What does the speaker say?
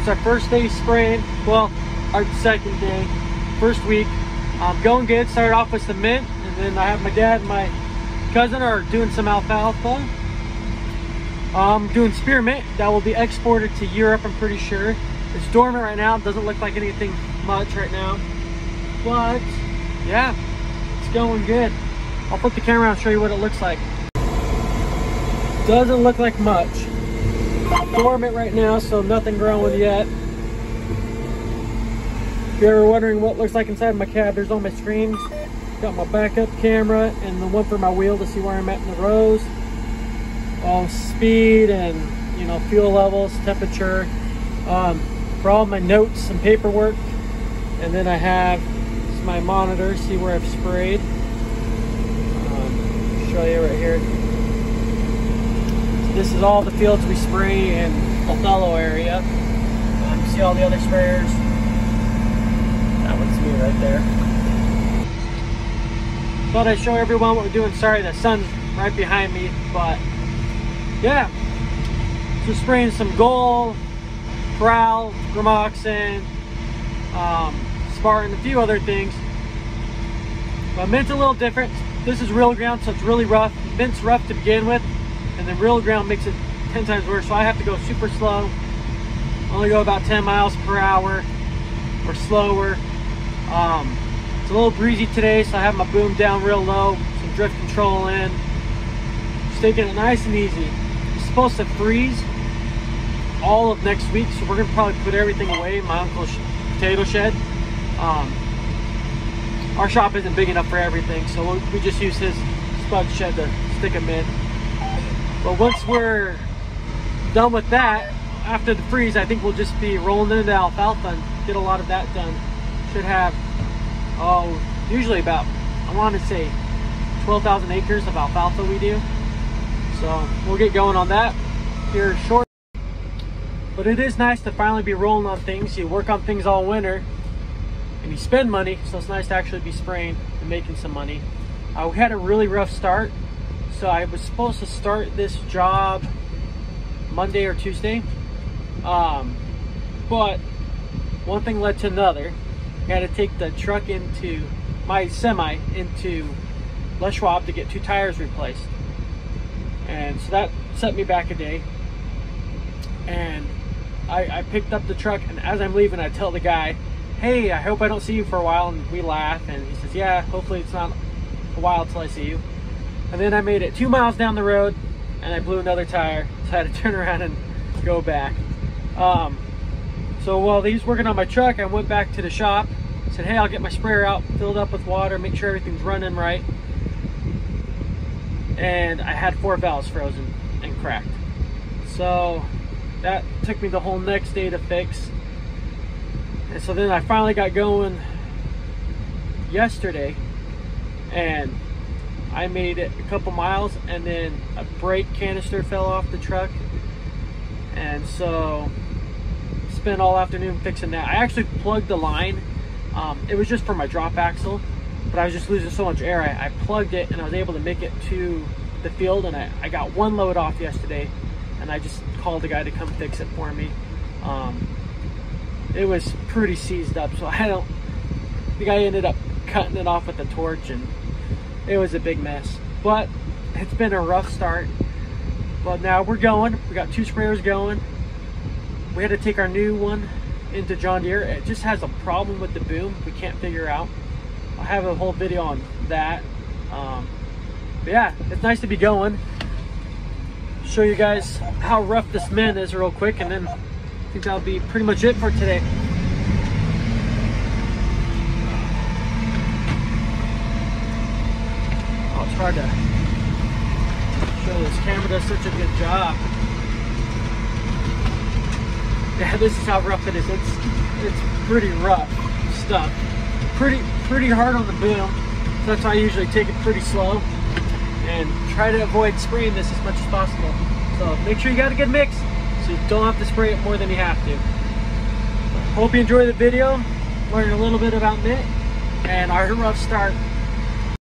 It's our first day spraying. Well, our second day, first week. Going good. Started off with some mint, and then I have my dad and my cousin are doing some alfalfa. Doing spearmint that will be exported to Europe, I'm pretty sure. It's dormant right now. It doesn't look like anything much right now, but yeah, it's going good. I'll put the camera on and show you what it looks like. Doesn't look like much. Dormant right now, so nothing growing yet. If you're ever wondering what it looks like inside my cab, there's all my screens. Got my backup camera and the one for my wheel to see where I'm at in the rows. All speed and, you know, fuel levels, temperature. For all my notes and paperwork. And then I have my monitor, see where I've sprayed. Show you right here. This is all the fields we spray in Othello area. See all the other sprayers. That one's me right there. Thought I'd show everyone what we're doing. Sorry, the sun's right behind me, but yeah. So spraying some Goal, Prowl, Gramoxin, Spartan, a few other things. But mint's a little different. This is real ground, so it's really rough. Mint's rough to begin with, and then real ground makes it 10 times worse. So I have to go super slow. Only go about 10 miles per hour or slower. It's a little breezy today, so I have my boom down real low, some drift control in. Just taking it nice and easy. It's supposed to freeze all of next week, so we're gonna probably put everything away in my uncle's potato shed. Our shop isn't big enough for everything, so we just use his spud shed to stick them in. But once we're done with that, after the freeze, I think we'll just be rolling into alfalfa and get a lot of that done. Should have, usually about, I want to say 12,000 acres of alfalfa we do. So we'll get going on that here short. But it is nice to finally be rolling on things. You work on things all winter and you spend money, so it's nice to actually be spraying and making some money. We had a really rough start. So I was supposed to start this job Monday or Tuesday. But one thing led to another. I had to take the truck into my semi into Les Schwab to get 2 tires replaced. And so that set me back a day. And I picked up the truck, and as I'm leaving, I tell the guy, hey, I hope I don't see you for a while. And we laugh, and he says, yeah, hopefully it's not a while till I see you. And then I made it 2 miles down the road, and I blew another tire, so I had to turn around and go back. So while he's working on my truck, I went back to the shop, said, hey, I'll get my sprayer out, filled up with water, make sure everything's running right. And I had 4 valves frozen and cracked. So that took me the whole next day to fix. And so then I finally got going yesterday, and I made it a couple miles, and then a brake canister fell off the truck. And so spent all afternoon fixing that. I actually plugged the line. It was just for my drop axle, but I was just losing so much air. I plugged it, and I was able to make it to the field, and I got 1 load off yesterday, and I just called the guy to come fix it for me. It was pretty seized up, so I think I ended up cutting it off with a torch, and it was a big mess. But it's been a rough start. But now we're going. We got 2 sprayers going. We had to take our new one into John Deere. It just has a problem with the boom we can't figure out. I'll have a whole video on that. But yeah, it's nice to be going. Show you guys how rough this mint is real quick, and then I think that'll be pretty much it for today. Oh, it's hard to show. This camera does such a good job. Yeah, this is how rough it is. It's pretty rough stuff. Pretty hard on the boom. So that's why I usually take it pretty slow and try to avoid spraying this as much as possible. So make sure you got a good mix so you don't have to spray it more than you have to. Hope you enjoyed the video, learning a little bit about mint and our rough start